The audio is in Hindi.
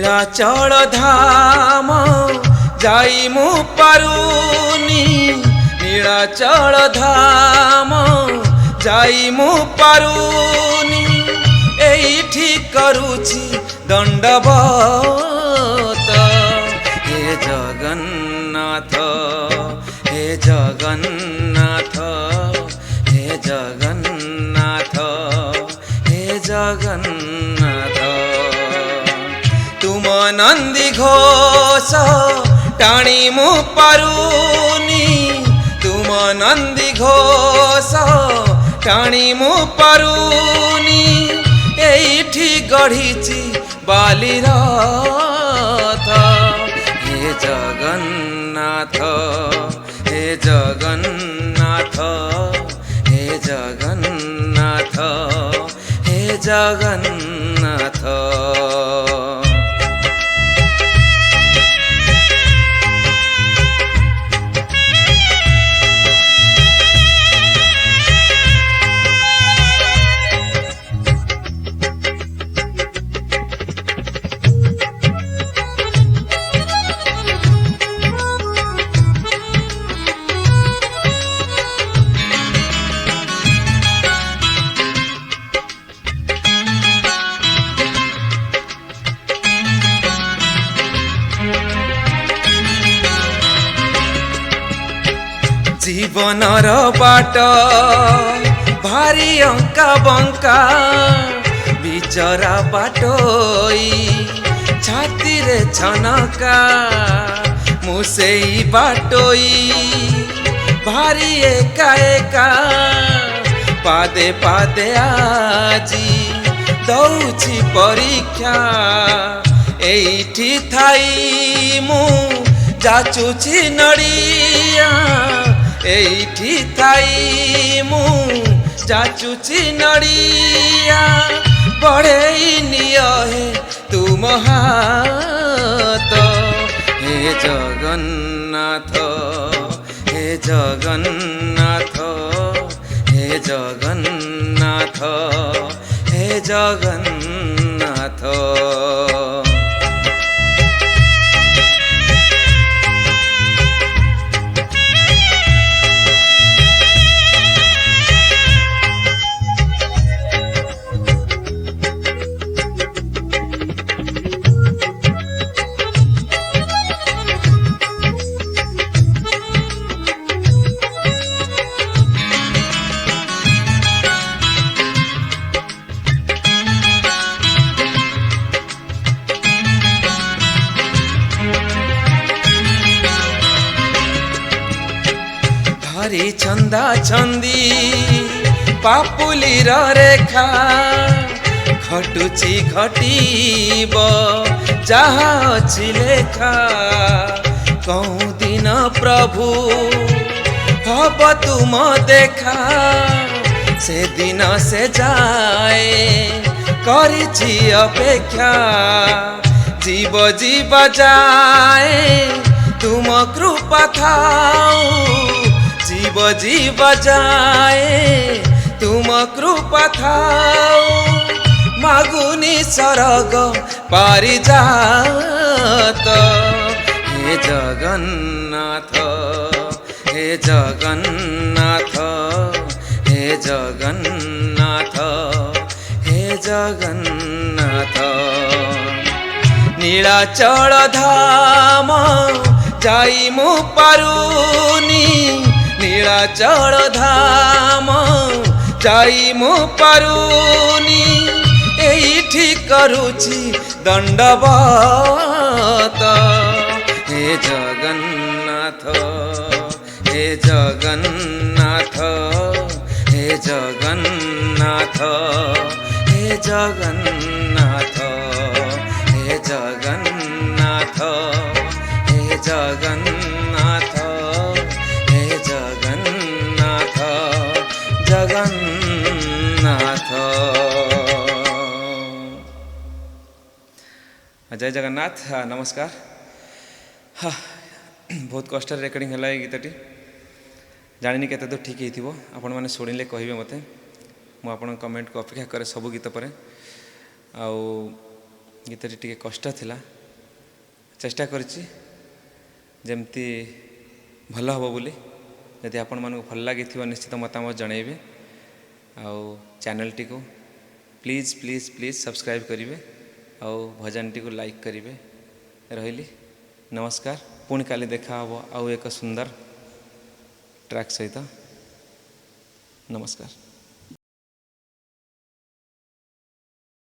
नीलाचल धाम जाई मु पारुनी नीलाचल धाम जाई मु पारुनी एठी करूची दंडवत हे जगन्नाथ हे जगन्नाथ हे जगन्नाथ हे जगन्नाथ तुम नंदी घोष टाणी मु पारुनी तुम नंदी घोष टाणी मु पारुनी एठी गढ़ीची बालीरथ हे जगन्नाथ हे जगन्नाथ हे जगन्नाथ हे जगन्नाथ जीवनर बाट भारी अंका बंका बिचरा बाटोई छाती रे छनका मुसेई बाटोई भारी एका एका पादे पादे आजी दौची परीक्षा एठी थाई मु जाचुची नड़िया एठी थाई मु जाचुची नड़िया बढ़े निय हे तुम हाथ हे जगन्नाथ हे जगन्नाथ हे जगन्नाथ हे जगन्नाथ हरी छंदा छंदी पापुलीर रेखा घटुची घटीब जहा अछि लेखा कहूँ दिन प्रभु हब तुम देखा से दिन से जाए करिछि अपेक्षा जीव जीव जाए तुम कृपा थाऊ जीव जीव जाए तुम कृपा थाऊ मागुनी सरग पारिजात हे जगन्नाथ हे जगन्नाथ हे जगन्नाथ हे जगन्नाथ नीलाचल धाम जाई मु पारुनी नीलाचल धाम जाई मु पारुनी एठी करूची दंडवत हे जगन्नाथ हे जगन्नाथ हे जगन्नाथ हे जगन्नाथ हे जगन्नाथ हे जगन्नाथ हे जगन्नाथ जगन्नाथ जय जगन्नाथ। नमस्कार। हाँ बहुत कष्ट रेकर्डिंग है गीतटी जानी के तो ठीक हो आपण मैंने शुणिले कहे मत मुझे कमेंट को अपेक्षा करे सब गीत पर आउ गीतटी टी कष्ट थिला ଚେଷ୍ଟା କରିଛି ଯେମିତି ଭଲ ହେବ ବୋଲି। ଯଦି ଆପଣମାନଙ୍କୁ ଭଲ ଲାଗିଥିବ ନିଶ୍ଚିତ ମତାମତ ଜଣାଇବେ। ଆଉ ଚ୍ୟାନେଲଟିକୁ ପ୍ଲିଜ୍ ପ୍ଲିଜ୍ ପ୍ଲିଜ୍ ସବସ୍କ୍ରାଇବ୍ କରିବେ ଆଉ ଭଜନଟିକୁ ଲାଇକ୍ କରିବେ। ରହିଲି, ନମସ୍କାର। ପୁଣି କାଲି ଦେଖା ହେବ ଆଉ ଏକ ସୁନ୍ଦର ଟ୍ରାକ୍ ସହିତ। ନମସ୍କାର।